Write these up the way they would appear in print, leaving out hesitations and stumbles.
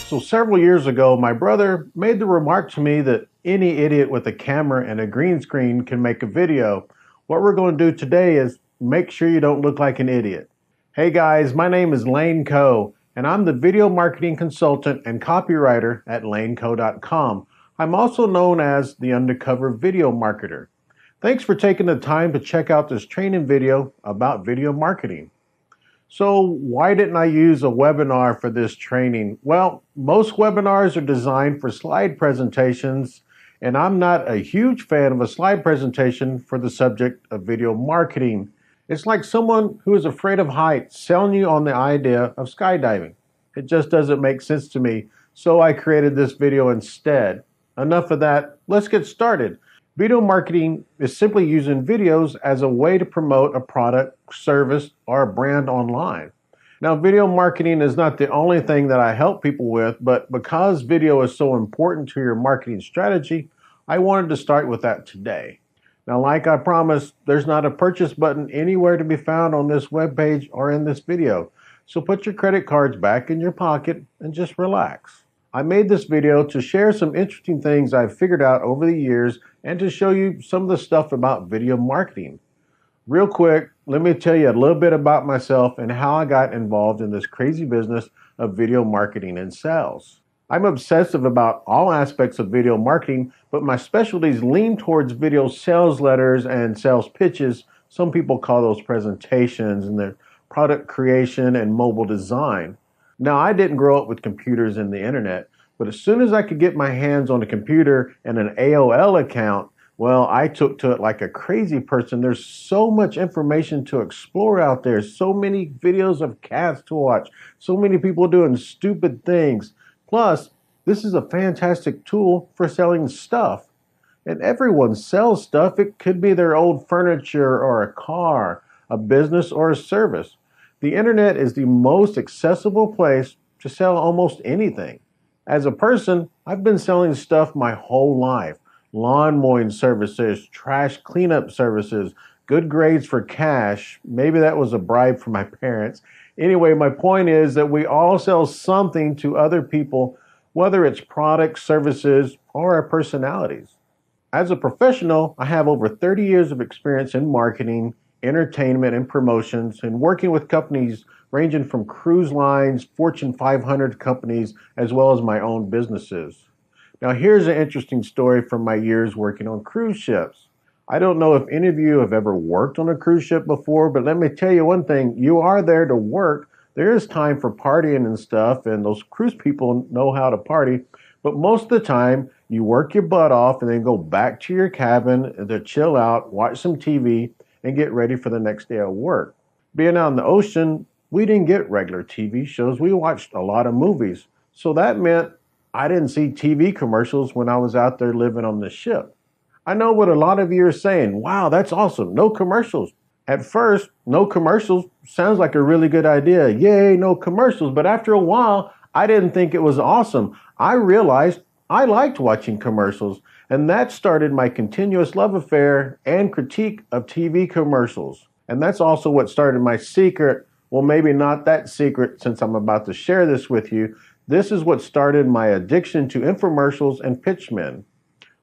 So several years ago, my brother made the remark to me that any idiot with a camera and a green screen can make a video. What we're going to do today is make sure you don't look like an idiot. Hey guys, my name is LaneCoe, and I'm the video marketing consultant and copywriter at LaneCoe.com. I'm also known as the undercover video marketer. Thanks for taking the time to check out this training video about video marketing. So why didn't I use a webinar for this training? Well, most webinars are designed for slide presentations, and I'm not a huge fan of a slide presentation for the subject of video marketing. It's like someone who is afraid of heights selling you on the idea of skydiving. It just doesn't make sense to me, so I created this video instead. Enough of that, let's get started. Video marketing is simply using videos as a way to promote a product, service, or a brand online. Now, video marketing is not the only thing that I help people with, but because video is so important to your marketing strategy, I wanted to start with that today. Now, like I promised, there's not a purchase button anywhere to be found on this webpage or in this video. So put your credit cards back in your pocket and just relax. I made this video to share some interesting things I've figured out over the years and to show you some of the stuff about video marketing. Real quick, let me tell you a little bit about myself and how I got involved in this crazy business of video marketing and sales. I'm obsessive about all aspects of video marketing, but my specialties lean towards video sales letters and sales pitches. Some people call those presentations, and their product creation and mobile design. Now, I didn't grow up with computers and the internet, but as soon as I could get my hands on a computer and an AOL account, well, I took to it like a crazy person. There's so much information to explore out there, so many videos of cats to watch, so many people doing stupid things. Plus, this is a fantastic tool for selling stuff. And everyone sells stuff. It could be their old furniture or a car, a business or a service. The internet is the most accessible place to sell almost anything. As a person, I've been selling stuff my whole life. Lawn mowing services, trash cleanup services, good grades for cash. Maybe that was a bribe from my parents. Anyway, my point is that we all sell something to other people, whether it's products, services, or our personalities. As a professional, I have over 30 years of experience in marketing, entertainment, and promotions, and working with companies ranging from cruise lines, Fortune 500 companies, as well as my own businesses. Now, here's an interesting story from my years working on cruise ships. I don't know if any of you have ever worked on a cruise ship before, but let me tell you one thing. You are there to work. There is time for partying and stuff, and those cruise people know how to party. But most of the time, you work your butt off and then go back to your cabin to chill out, watch some TV, and get ready for the next day of work. Being out in the ocean, we didn't get regular TV shows. We watched a lot of movies. So that meant I didn't see TV commercials when I was out there living on the ship. I know what a lot of you are saying. Wow, that's awesome. No commercials. At first, no commercials sounds like a really good idea. Yay, no commercials. But after a while, I didn't think it was awesome. I realized I liked watching commercials, and that started my continuous love affair and critique of TV commercials. And that's also what started my secret. Well, maybe not that secret, since I'm about to share this with you. This is what started my addiction to infomercials and pitchmen.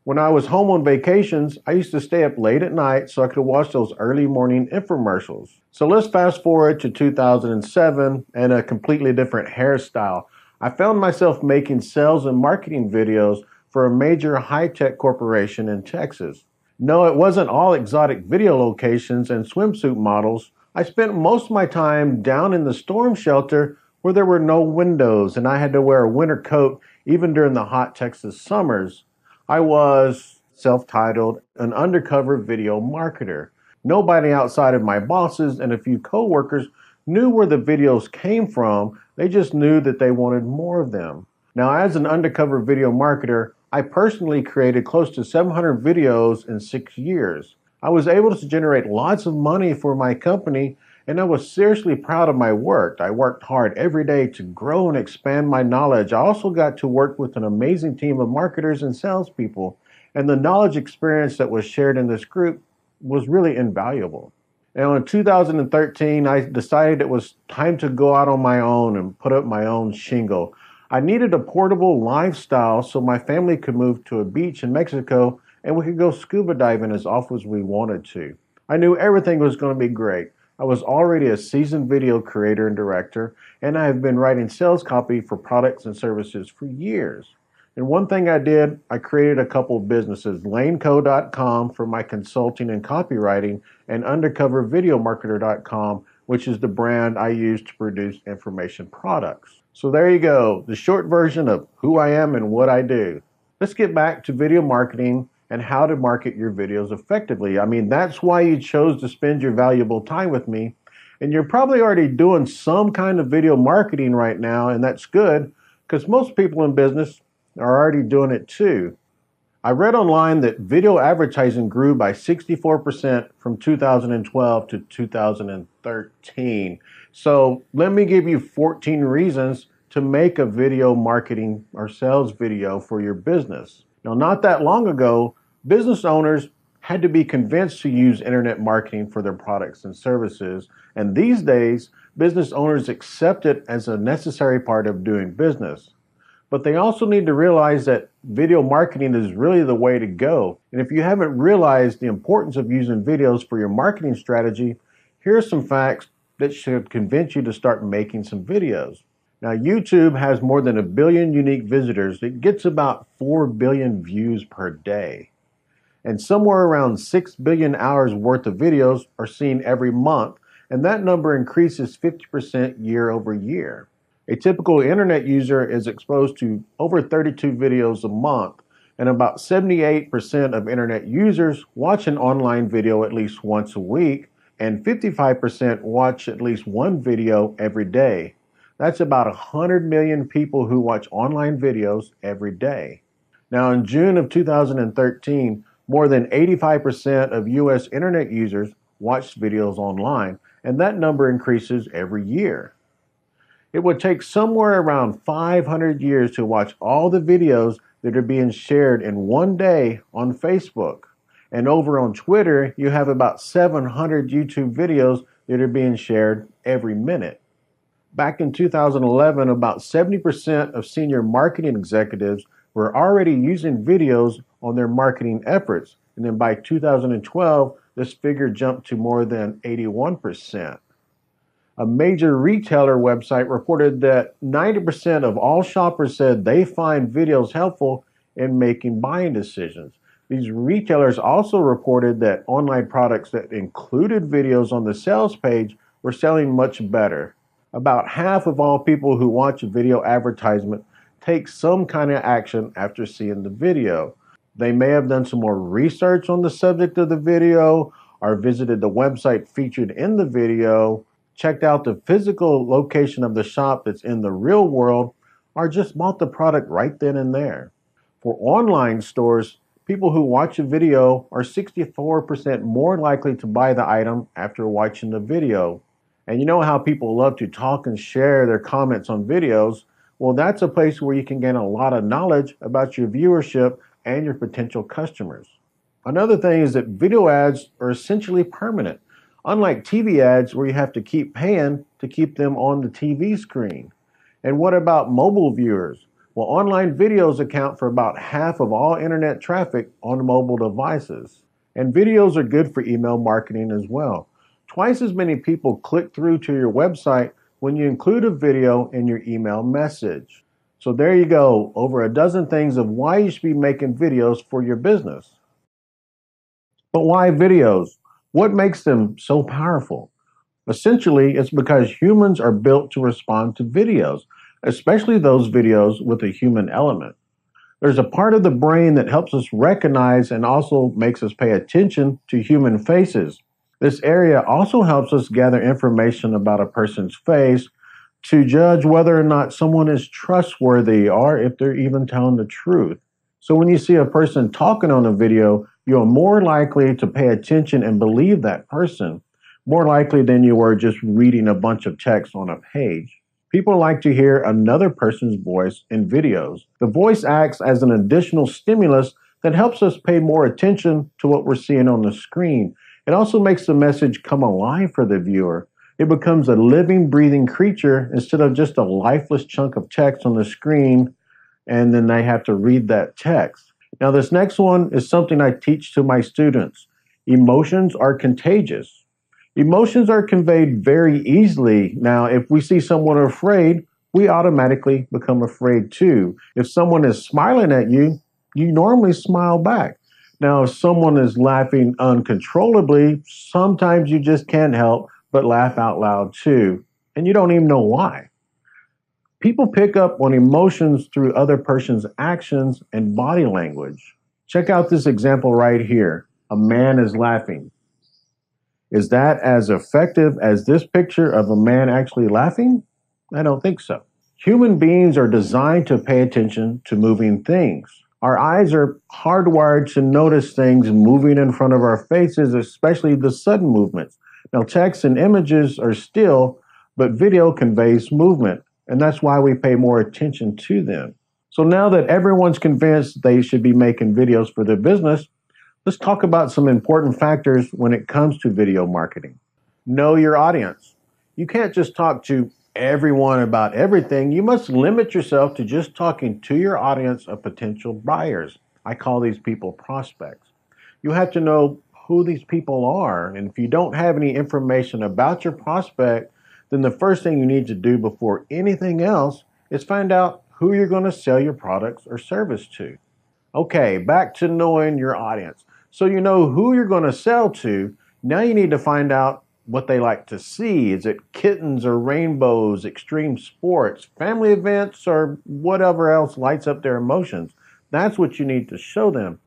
When I was home on vacations, I used to stay up late at night so I could watch those early morning infomercials. So let's fast forward to 2007 and a completely different hairstyle. I found myself making sales and marketing videos for a major high-tech corporation in Texas. No, it wasn't all exotic video locations and swimsuit models. I spent most of my time down in the storm shelter where there were no windows and I had to wear a winter coat even during the hot Texas summers. I was self-titled an undercover video marketer. Nobody outside of my bosses and a few coworkers knew where the videos came from. They just knew that they wanted more of them. Now, as an undercover video marketer, I personally created close to 700 videos in 6 years. I was able to generate lots of money for my company, and I was seriously proud of my work. I worked hard every day to grow and expand my knowledge. I also got to work with an amazing team of marketers and salespeople, and the knowledge experience that was shared in this group was really invaluable. Now, in 2013, I decided it was time to go out on my own and put up my own shingle. I needed a portable lifestyle so my family could move to a beach in Mexico and we could go scuba diving as often as we wanted to. I knew everything was going to be great. I was already a seasoned video creator and director, and I have been writing sales copy for products and services for years. And one thing I did, I created a couple of businesses, LaneCoe.com for my consulting and copywriting, and UndercoverVideoMarketer.com, which is the brand I use to produce information products. So there you go, the short version of who I am and what I do. Let's get back to video marketing and how to market your videos effectively. I mean, that's why you chose to spend your valuable time with me. And you're probably already doing some kind of video marketing right now, and that's good because most people in business are already doing it too. I read online that video advertising grew by 64% from 2012 to 2013. So let me give you 14 reasons to make a video marketing or sales video for your business. Now, not that long ago, business owners had to be convinced to use internet marketing for their products and services. And these days, business owners accept it as a necessary part of doing business. But they also need to realize that video marketing is really the way to go. And if you haven't realized the importance of using videos for your marketing strategy, here are some facts that should convince you to start making some videos. Now, YouTube has more than 1 billion unique visitors. It gets about 4 billion views per day. And somewhere around 6 billion hours worth of videos are seen every month, and that number increases 50% year over year. A typical internet user is exposed to over 32 videos a month, and about 78% of internet users watch an online video at least once a week, and 55% watch at least one video every day. That's about 100 million people who watch online videos every day. Now, in June of 2013, more than 85% of US internet users watched videos online, and that number increases every year. It would take somewhere around 500 years to watch all the videos that are being shared in one day on Facebook. And over on Twitter, you have about 700 YouTube videos that are being shared every minute. Back in 2011, about 70% of senior marketing executives were already using videos on their marketing efforts. And then by 2012, this figure jumped to more than 81%. A major retailer website reported that 90% of all shoppers said they find videos helpful in making buying decisions. These retailers also reported that online products that included videos on the sales page were selling much better. About half of all people who watch a video advertisement take some kind of action after seeing the video. They may have done some more research on the subject of the video, or visited the website featured in the video, checked out the physical location of the shop that's in the real world, or just bought the product right then and there. For online stores, people who watch a video are 64% more likely to buy the item after watching the video. And you know how people love to talk and share their comments on videos? Well, that's a place where you can gain a lot of knowledge about your viewership and your potential customers. Another thing is that video ads are essentially permanent, unlike TV ads where you have to keep paying to keep them on the TV screen. And what about mobile viewers? Well, online videos account for about half of all internet traffic on mobile devices. And videos are good for email marketing as well. Twice as many people click through to your website when you include a video in your email message. So there you go, over a dozen things of why you should be making videos for your business. But why videos? What makes them so powerful? Essentially, it's because humans are built to respond to videos, especially those videos with a human element. There's a part of the brain that helps us recognize and also makes us pay attention to human faces. This area also helps us gather information about a person's face to judge whether or not someone is trustworthy or if they're even telling the truth. So when you see a person talking on a video, you're more likely to pay attention and believe that person, more likely than you were just reading a bunch of text on a page. People like to hear another person's voice in videos. The voice acts as an additional stimulus that helps us pay more attention to what we're seeing on the screen. It also makes the message come alive for the viewer. It becomes a living, breathing creature instead of just a lifeless chunk of text on the screen, and then they have to read that text. Now, this next one is something I teach to my students. Emotions are contagious. Emotions are conveyed very easily. Now, if we see someone afraid, we automatically become afraid too. If someone is smiling at you, you normally smile back. Now, if someone is laughing uncontrollably, sometimes you just can't help but laugh out loud too, and you don't even know why. People pick up on emotions through other person's actions and body language. Check out this example right here. A man is laughing. Is that as effective as this picture of a man actually laughing? I don't think so. Human beings are designed to pay attention to moving things. Our eyes are hardwired to notice things moving in front of our faces, especially the sudden movements. Now, text and images are still, but video conveys movement, and that's why we pay more attention to them. So now that everyone's convinced they should be making videos for their business, let's talk about some important factors when it comes to video marketing. Know your audience. You can't just talk to everyone about everything. You must limit yourself to just talking to your audience of potential buyers. I call these people prospects. You have to know who these people are. And if you don't have any information about your prospect, then the first thing you need to do before anything else is find out who you're going to sell your products or service to. Okay, back to knowing your audience. So you know who you're going to sell to. Now you need to find out what they like to see. Is it kittens or rainbows, extreme sports, family events, or whatever else lights up their emotions? That's what you need to show them.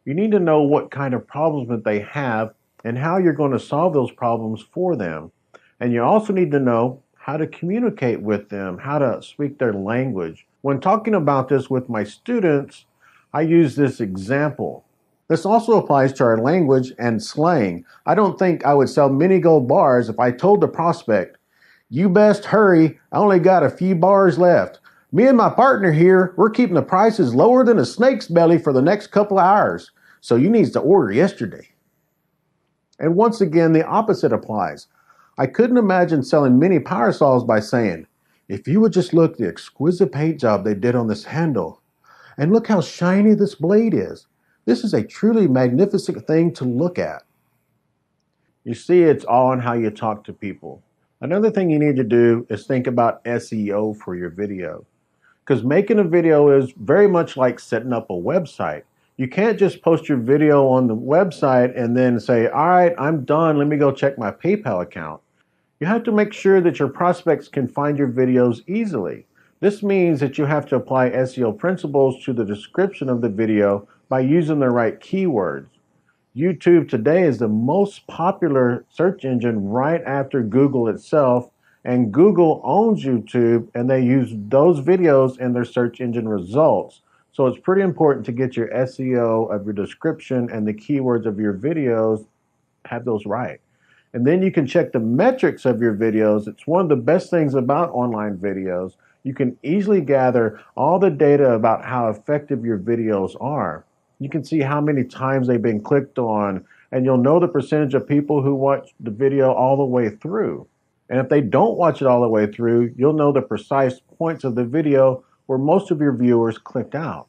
You need to know what kind of problems that they have and how you're going to solve those problems for them. And you also need to know how to communicate with them, how to speak their language. When talking about this with my students, I use this example. This also applies to our language and slang. I don't think I would sell many gold bars if I told the prospect, "You best hurry, I only got a few bars left. Me and my partner here, we're keeping the prices lower than a snake's belly for the next couple of hours, so you need to order yesterday." And once again, the opposite applies. I couldn't imagine selling mini power saws by saying, "If you would just look at the exquisite paint job they did on this handle, and look how shiny this blade is. This is a truly magnificent thing to look at." You see, it's all in how you talk to people. Another thing you need to do is think about SEO for your video. Because making a video is very much like setting up a website. You can't just post your video on the website and then say, "All right, I'm done. Let me go check my PayPal account." You have to make sure that your prospects can find your videos easily. This means that you have to apply SEO principles to the description of the video by using the right keywords. YouTube today is the most popular search engine right after Google itself, and Google owns YouTube and they use those videos in their search engine results. So it's pretty important to get your SEO of your description and the keywords of your videos, have those right. And then you can check the metrics of your videos. It's one of the best things about online videos. You can easily gather all the data about how effective your videos are. You can see how many times they've been clicked on, and you'll know the percentage of people who watch the video all the way through. And if they don't watch it all the way through, you'll know the precise points of the video where most of your viewers clicked out.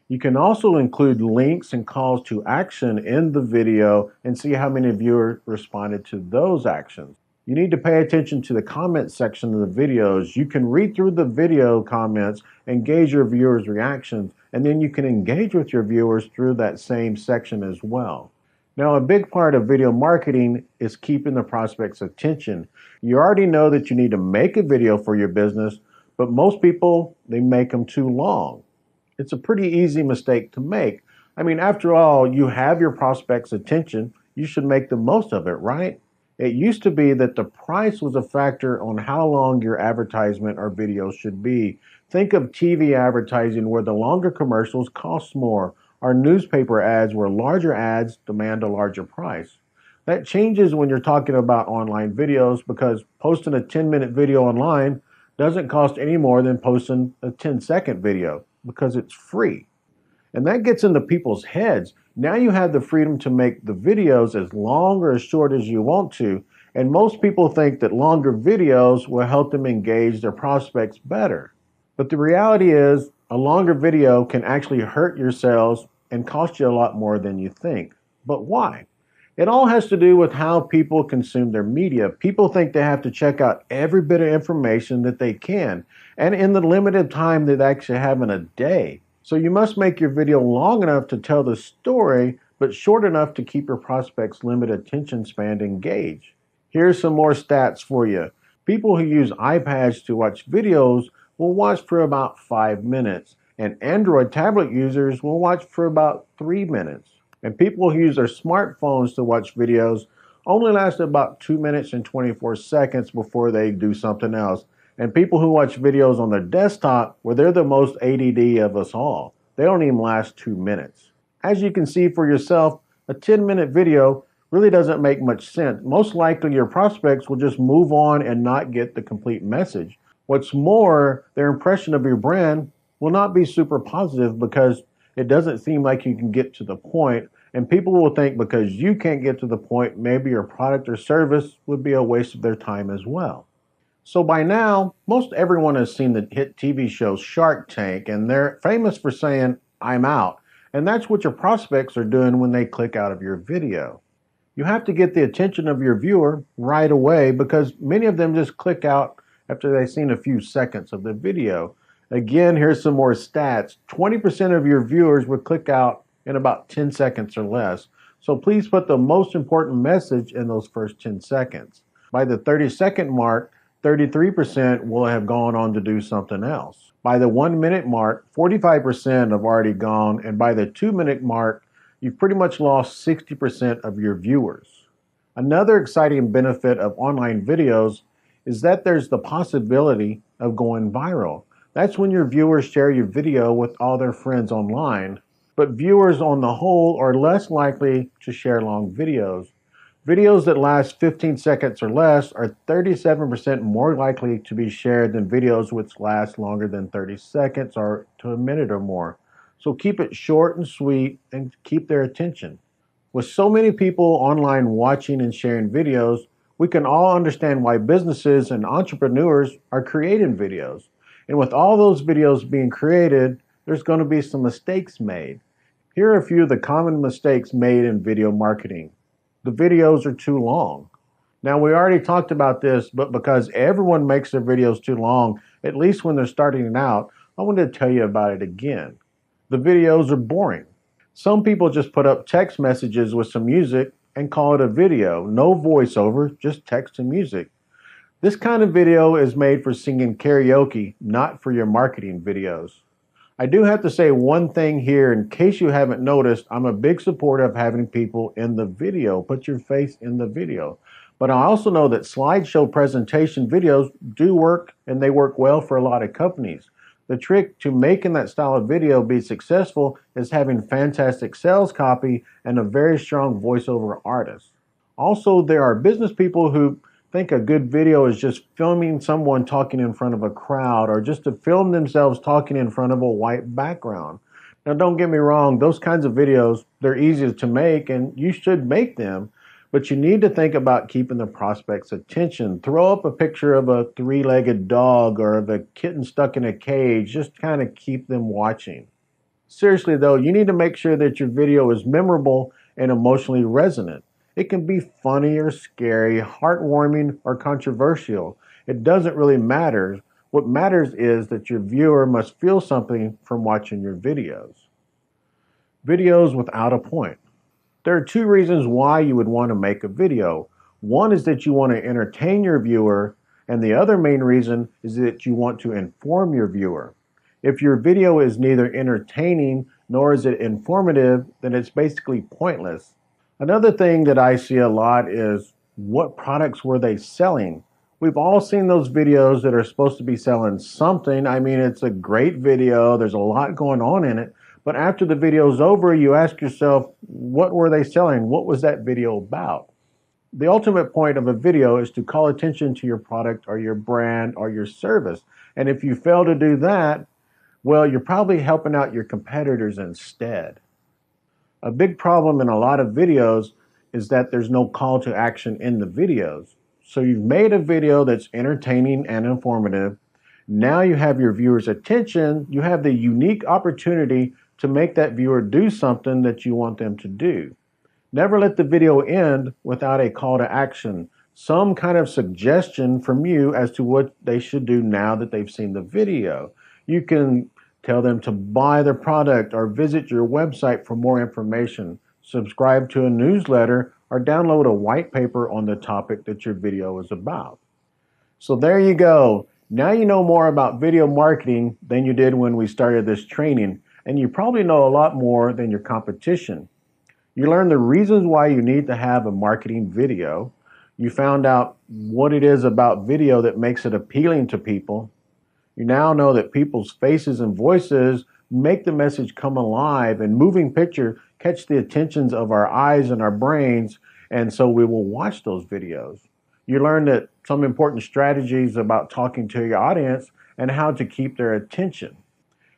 You can also include links and calls to action in the video and see how many viewers responded to those actions. You need to pay attention to the comment section of the videos. You can read through the video comments and gauge your viewers' reactions, and then you can engage with your viewers through that same section as well. Now, a big part of video marketing is keeping the prospect's attention. You already know that you need to make a video for your business, but most people, they make them too long. It's a pretty easy mistake to make. I mean, after all, you have your prospect's attention. You should make the most of it, right? It used to be that the price was a factor on how long your advertisement or video should be. Think of TV advertising where the longer commercials cost more, or newspaper ads where larger ads demand a larger price. That changes when you're talking about online videos because posting a 10-minute video online doesn't cost any more than posting a 10-second video because it's free. And that gets into people's heads. Now you have the freedom to make the videos as long or as short as you want to, And most people think that longer videos will help them engage their prospects better. But the reality is, a longer video can actually hurt your sales and cost you a lot more than you think. But why? It all has to do with how people consume their media. People think they have to check out every bit of information that they can, and in the limited time that they actually have in a day. So you must make your video long enough to tell the story, but short enough to keep your prospects' limited attention span engaged. Here's some more stats for you. People who use iPads to watch videos will watch for about 5 minutes, and Android tablet users will watch for about 3 minutes. And people who use their smartphones to watch videos only last about 2 minutes and 24 seconds before they do something else. And people who watch videos on their desktop, well, they're the most ADD of us all. They don't even last 2 minutes. As you can see for yourself, a 10-minute video really doesn't make much sense. Most likely your prospects will just move on and not get the complete message. What's more, their impression of your brand will not be super positive because it doesn't seem like you can get to the point, and people will think because you can't get to the point, maybe your product or service would be a waste of their time as well. So by now, most everyone has seen the hit TV show Shark Tank, and they're famous for saying, "I'm out." And that's what your prospects are doing when they click out of your video. You have to get the attention of your viewer right away because many of them just click out after they've seen a few seconds of the video. Again, here's some more stats. 20% of your viewers would click out in about 10 seconds or less. So please put the most important message in those first 10 seconds. By the 30-second mark, 33% will have gone on to do something else. By the 1 minute mark, 45% have already gone, and by the 2 minute mark, you've pretty much lost 60% of your viewers. Another exciting benefit of online videos is that there's the possibility of going viral. That's when your viewers share your video with all their friends online, but viewers on the whole are less likely to share long videos. Videos that last 15 seconds or less are 37% more likely to be shared than videos which last longer than 30 seconds or to a minute or more. So keep it short and sweet and keep their attention. With so many people online watching and sharing videos, we can all understand why businesses and entrepreneurs are creating videos. And with all those videos being created, there's going to be some mistakes made. Here are a few of the common mistakes made in video marketing. The videos are too long. Now, we already talked about this, but because everyone makes their videos too long, at least when they're starting out, I wanted to tell you about it again. The videos are boring. Some people just put up text messages with some music and call it a video. No voiceover, just text and music. This kind of video is made for singing karaoke, not for your marketing videos. I do have to say one thing here, in case you haven't noticed, I'm a big supporter of having people in the video. Put your face in the video. But I also know that slideshow presentation videos do work, and they work well for a lot of companies. The trick to making that style of video be successful is having fantastic sales copy and a very strong voiceover artist. Also, there are business people who think a good video is just filming someone talking in front of a crowd or just to film themselves talking in front of a white background. Now, don't get me wrong, those kinds of videos, they're easy to make and you should make them, but you need to think about keeping the prospect's attention. Throw up a picture of a three-legged dog or of a kitten stuck in a cage, just kind of keep them watching. Seriously though, you need to make sure that your video is memorable and emotionally resonant. It can be funny or scary, heartwarming or controversial. It doesn't really matter. What matters is that your viewer must feel something from watching your videos. Videos without a point. There are two reasons why you would want to make a video. One is that you want to entertain your viewer, and the other main reason is that you want to inform your viewer. If your video is neither entertaining nor is it informative, then it's basically pointless. Another thing that I see a lot is what products were they selling? We've all seen those videos that are supposed to be selling something. I mean, it's a great video. There's a lot going on in it. But after the video's over, you ask yourself, what were they selling? What was that video about? The ultimate point of a video is to call attention to your product or your brand or your service. And if you fail to do that, well, you're probably helping out your competitors instead. A big problem in a lot of videos is that there's no call to action in the videos. So you've made a video that's entertaining and informative. Now you have your viewer's attention. You have the unique opportunity to make that viewer do something that you want them to do. Never let the video end without a call to action, some kind of suggestion from you as to what they should do now that they've seen the video. You can tell them to buy the product or visit your website for more information, subscribe to a newsletter, or download a white paper on the topic that your video is about. So there you go. Now you know more about video marketing than you did when we started this training, and you probably know a lot more than your competition. You learned the reasons why you need to have a marketing video. You found out what it is about video that makes it appealing to people. You now know that people's faces and voices make the message come alive, and moving picture catch the attentions of our eyes and our brains, and so we will watch those videos. You learned that some important strategies about talking to your audience and how to keep their attention.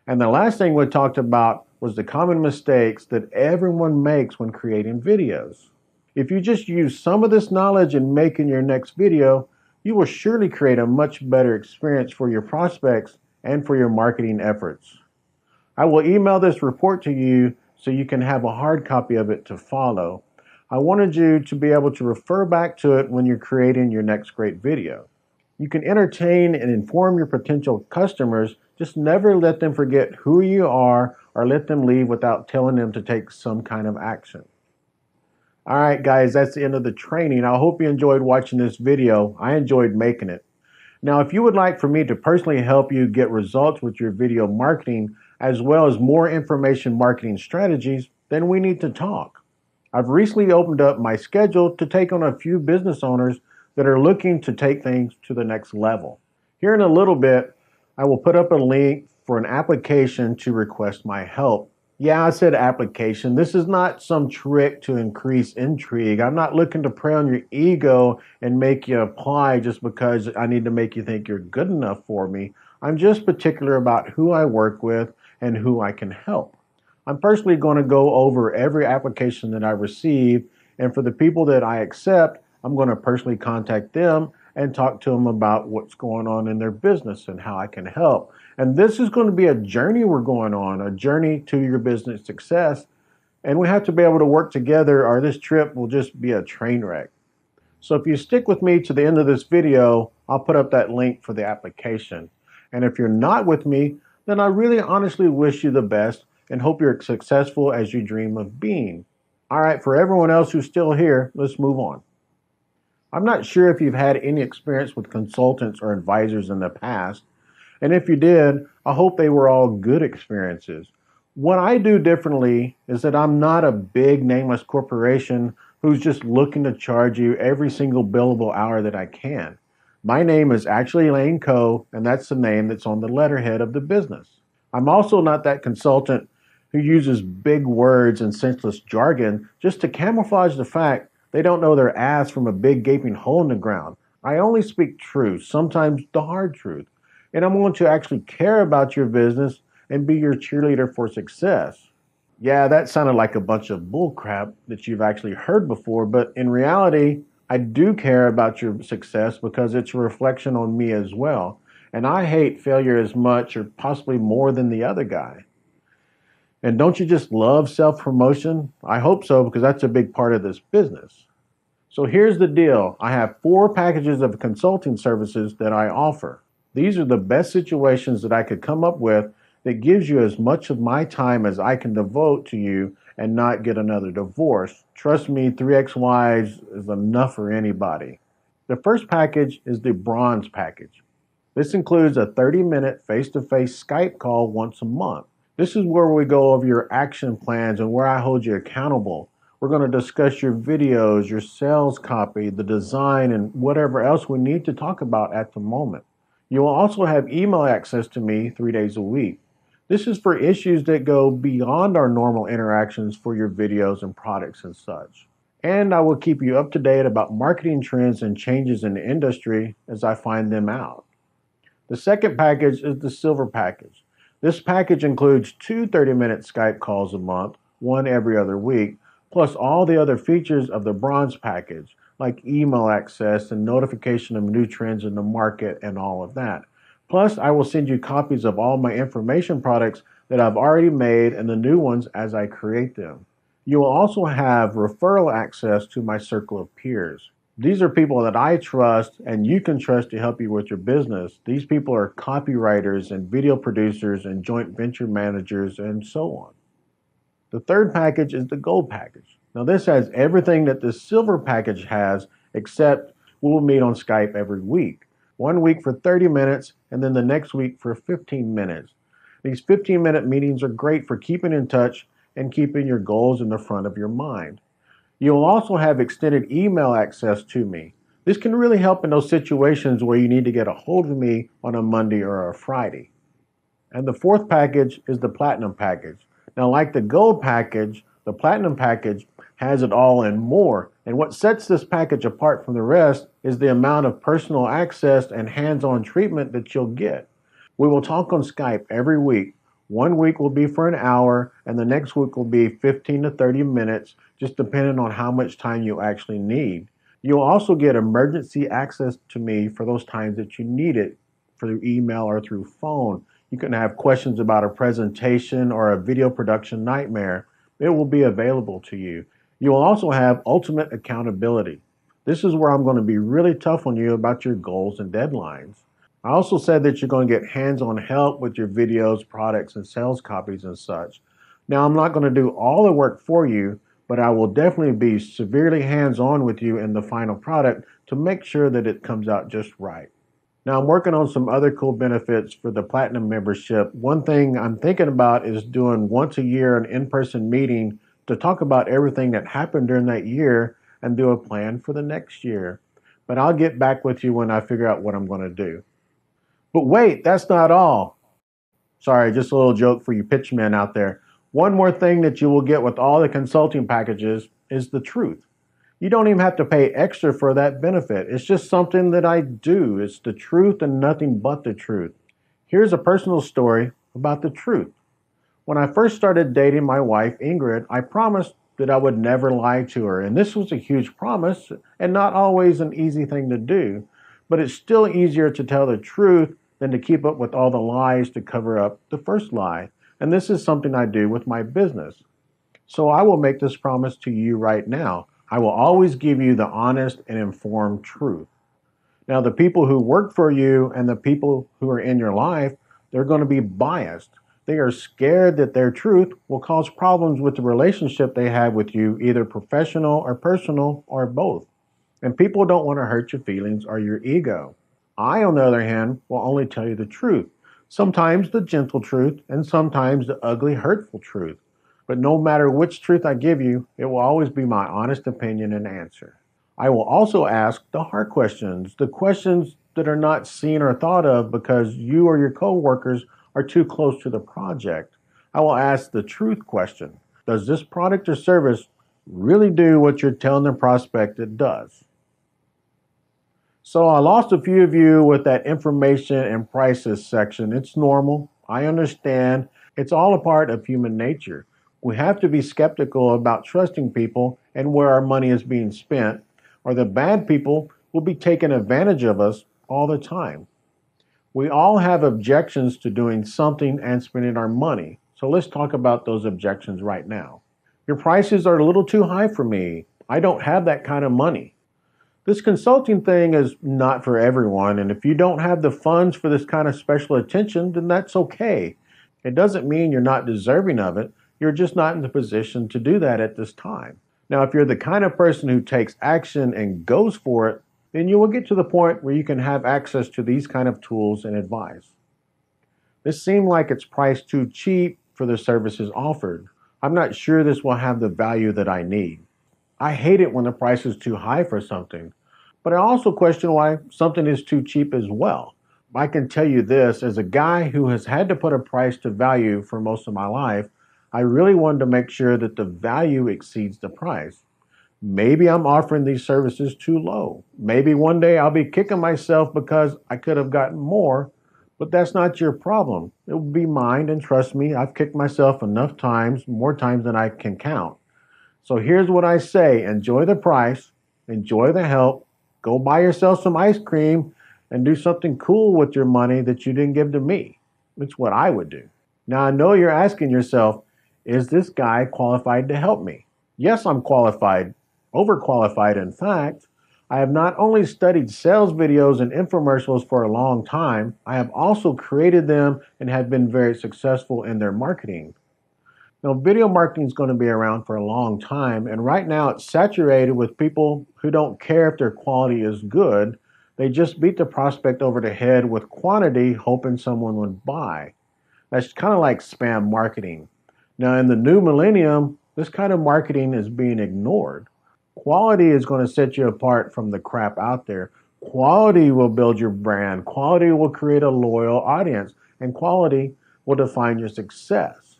And the last thing we talked about was the common mistakes that everyone makes when creating videos. If you just use some of this knowledge in making your next video, you will surely create a much better experience for your prospects and for your marketing efforts. I will email this report to you so you can have a hard copy of it to follow. I wanted you to be able to refer back to it when you're creating your next great video. You can entertain and inform your potential customers, just never let them forget who you are or let them leave without telling them to take some kind of action. All right, guys, that's the end of the training. I hope you enjoyed watching this video. I enjoyed making it. Now, if you would like for me to personally help you get results with your video marketing, as well as more information marketing strategies, then we need to talk. I've recently opened up my schedule to take on a few business owners that are looking to take things to the next level. Here in a little bit, I will put up a link for an application to request my help. Yeah, I said application. This is not some trick to increase intrigue. I'm not looking to prey on your ego and make you apply just because I need to make you think you're good enough for me. I'm just particular about who I work with and who I can help. I'm personally going to go over every application that I receive, and for the people that I accept, I'm going to personally contact them and talk to them about what's going on in their business and how I can help. And this is going to be a journey we're going on, a journey to your business success. And we have to be able to work together, or this trip will just be a train wreck. So if you stick with me to the end of this video, I'll put up that link for the application. And if you're not with me, then I really honestly wish you the best and hope you're successful as you dream of being. All right, for everyone else who's still here, let's move on. I'm not sure if you've had any experience with consultants or advisors in the past, and if you did, I hope they were all good experiences. What I do differently is that I'm not a big nameless corporation who's just looking to charge you every single billable hour that I can. My name is actually LaneCoe, and that's the name that's on the letterhead of the business. I'm also not that consultant who uses big words and senseless jargon just to camouflage the fact they don't know their ass from a big gaping hole in the ground. I only speak truth, sometimes the hard truth. And I'm going to actually care about your business and be your cheerleader for success. Yeah, that sounded like a bunch of bullcrap that you've actually heard before, but in reality, I do care about your success because it's a reflection on me as well. And I hate failure as much or possibly more than the other guy. And don't you just love self-promotion? I hope so, because that's a big part of this business. So here's the deal. I have 4 packages of consulting services that I offer. These are the best situations that I could come up with that gives you as much of my time as I can devote to you and not get another divorce. Trust me, 3XYs is enough for anybody. The first package is the Bronze package. This includes a 30-minute face-to-face Skype call once a month. This is where we go over your action plans and where I hold you accountable. We're going to discuss your videos, your sales copy, the design, and whatever else we need to talk about at the moment. You will also have email access to me 3 days a week. This is for issues that go beyond our normal interactions for your videos and products and such. And I will keep you up to date about marketing trends and changes in the industry as I find them out. The second package is the Silver package. This package includes 2 30-minute Skype calls a month, one every other week, plus all the other features of the Bronze package, like email access and notification of new trends in the market and all of that. Plus, I will send you copies of all my information products that I've already made and the new ones as I create them. You will also have referral access to my circle of peers. These are people that I trust and you can trust to help you with your business. These people are copywriters and video producers and joint venture managers and so on. The third package is the gold package. Now, this has everything that the silver package has, except we will meet on Skype every week. 1 week for 30 minutes, and then the next week for 15 minutes. These 15-minute meetings are great for keeping in touch and keeping your goals in the front of your mind. You will also have extended email access to me. This can really help in those situations where you need to get a hold of me on a Monday or a Friday. And the fourth package is the platinum package. Now, like the gold package, the platinum package has it all and more. And what sets this package apart from the rest is the amount of personal access and hands-on treatment that you'll get. We will talk on Skype every week. 1 week will be for an hour, and the next week will be 15 to 30 minutes, just depending on how much time you actually need. You'll also get emergency access to me for those times that you need it, through email or through phone. You can have questions about a presentation or a video production nightmare. It will be available to you. You will also have ultimate accountability. This is where I'm going to be really tough on you about your goals and deadlines. I also said that you're going to get hands-on help with your videos, products, and sales copies and such. Now, I'm not going to do all the work for you, but I will definitely be severely hands-on with you in the final product to make sure that it comes out just right. Now, I'm working on some other cool benefits for the Platinum membership. One thing I'm thinking about is doing once a year an in-person meeting to talk about everything that happened during that year and do a plan for the next year. But I'll get back with you when I figure out what I'm going to do. But wait, that's not all. Sorry, just a little joke for you pitchmen out there. One more thing that you will get with all the consulting packages is the truth. You don't even have to pay extra for that benefit. It's just something that I do. It's the truth and nothing but the truth. Here's a personal story about the truth. When I first started dating my wife, Ingrid, I promised that I would never lie to her. And this was a huge promise and not always an easy thing to do. But it's still easier to tell the truth than to keep up with all the lies to cover up the first lie. And this is something I do with my business. So I will make this promise to you right now. I will always give you the honest and informed truth. Now, the people who work for you and the people who are in your life, they're going to be biased. They are scared that their truth will cause problems with the relationship they have with you, either professional or personal or both. And people don't want to hurt your feelings or your ego. I, on the other hand, will only tell you the truth. Sometimes the gentle truth and sometimes the ugly, hurtful truth. But no matter which truth I give you, it will always be my honest opinion and answer. I will also ask the hard questions, the questions that are not seen or thought of because you or your coworkers are too close to the project. I will ask the truth question. Does this product or service really do what you're telling the prospect it does? So I lost a few of you with that information and prices section. It's normal. I understand. It's all a part of human nature. We have to be skeptical about trusting people and where our money is being spent, or the bad people will be taking advantage of us all the time. We all have objections to doing something and spending our money. So let's talk about those objections right now. Your prices are a little too high for me. I don't have that kind of money. This consulting thing is not for everyone, and if you don't have the funds for this kind of special attention, then that's okay. It doesn't mean you're not deserving of it. You're just not in the position to do that at this time. Now, if you're the kind of person who takes action and goes for it, then you will get to the point where you can have access to these kind of tools and advice. This seemed like it's priced too cheap for the services offered. I'm not sure this will have the value that I need. I hate it when the price is too high for something, but I also question why something is too cheap as well. I can tell you this, as a guy who has had to put a price to value for most of my life, I really wanted to make sure that the value exceeds the price. Maybe I'm offering these services too low. Maybe one day I'll be kicking myself because I could have gotten more, but that's not your problem. It will be mine, and trust me, I've kicked myself enough times, more times than I can count. So here's what I say, enjoy the price, enjoy the help, go buy yourself some ice cream, and do something cool with your money that you didn't give to me. It's what I would do. Now, I know you're asking yourself, is this guy qualified to help me? Yes, I'm qualified, overqualified, in fact. I have not only studied sales videos and infomercials for a long time, I have also created them and have been very successful in their marketing. Now, video marketing is going to be around for a long time, and right now it's saturated with people who don't care if their quality is good. They just beat the prospect over the head with quantity, hoping someone would buy. That's kind of like spam marketing. Now, in the new millennium, this kind of marketing is being ignored. Quality is going to set you apart from the crap out there. Quality will build your brand. Quality will create a loyal audience, and quality will define your success.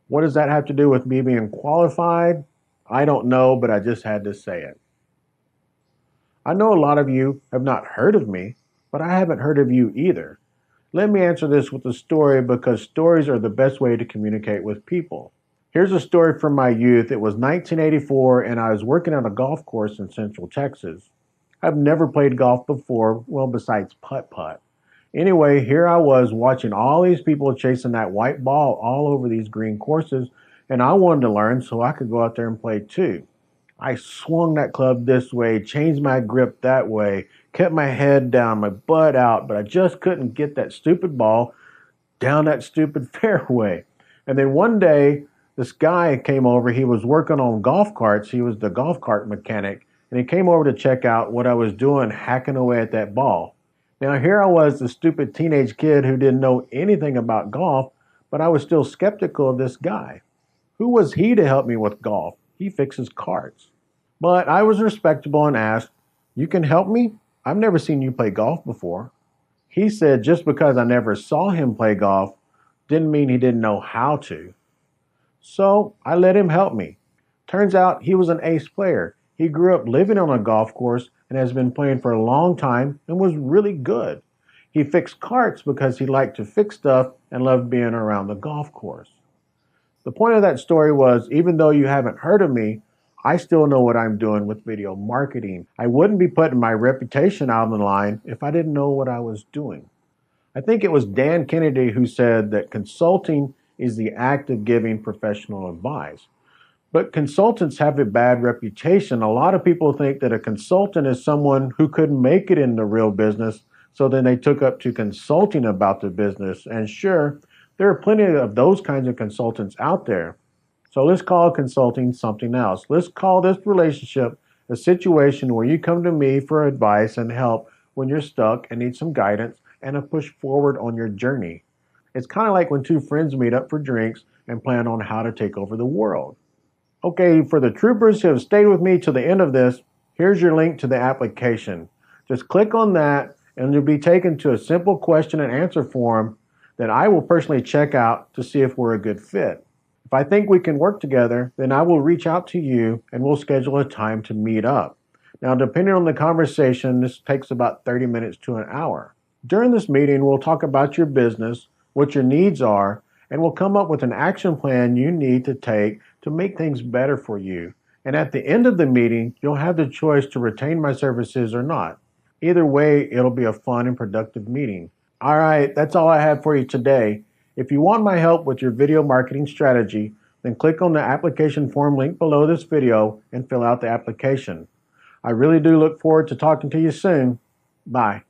What does that have to do with me being qualified? I don't know, but I just had to say it. I know a lot of you have not heard of me, but I haven't heard of you either. Let me answer this with a story because stories are the best way to communicate with people. Here's a story from my youth. It was 1984 and I was working on a golf course in Central Texas. I've never played golf before, well, besides putt-putt. Anyway, here I was watching all these people chasing that white ball all over these green courses, and I wanted to learn so I could go out there and play too. I swung that club this way, changed my grip that way, kept my head down, my butt out, but I just couldn't get that stupid ball down that stupid fairway. And then one day, this guy came over. He was working on golf carts. He was the golf cart mechanic, and he came over to check out what I was doing, hacking away at that ball. Now, here I was, the stupid teenage kid who didn't know anything about golf, but I was still skeptical of this guy. Who was he to help me with golf? He fixes carts. But I was respectable and asked, "You can help me? I've never seen you play golf before." He said just because I never saw him play golf didn't mean he didn't know how to. So I let him help me. Turns out he was an ace player. He grew up living on a golf course and has been playing for a long time and was really good. He fixed carts because he liked to fix stuff and loved being around the golf course. The point of that story was, even though you haven't heard of me, I still know what I'm doing with video marketing. I wouldn't be putting my reputation out on the line if I didn't know what I was doing. I think it was Dan Kennedy who said that consulting is the act of giving professional advice. But consultants have a bad reputation. A lot of people think that a consultant is someone who couldn't make it in the real business, so then they took up to consulting about the business. And sure, there are plenty of those kinds of consultants out there. So let's call consulting something else. Let's call this relationship a situation where you come to me for advice and help when you're stuck and need some guidance and a push forward on your journey. It's kind of like when two friends meet up for drinks and plan on how to take over the world. Okay, for the troopers who have stayed with me to the end of this, here's your link to the application. Just click on that and you'll be taken to a simple question and answer form that I will personally check out to see if we're a good fit. If I think we can work together, then I will reach out to you and we'll schedule a time to meet up. Now, depending on the conversation, this takes about 30 minutes to an hour. During this meeting, we'll talk about your business, what your needs are, and we'll come up with an action plan you need to take to make things better for you. And at the end of the meeting, you'll have the choice to retain my services or not. Either way, it'll be a fun and productive meeting. All right, that's all I have for you today. If you want my help with your video marketing strategy, then click on the application form link below this video and fill out the application. I really do look forward to talking to you soon. Bye.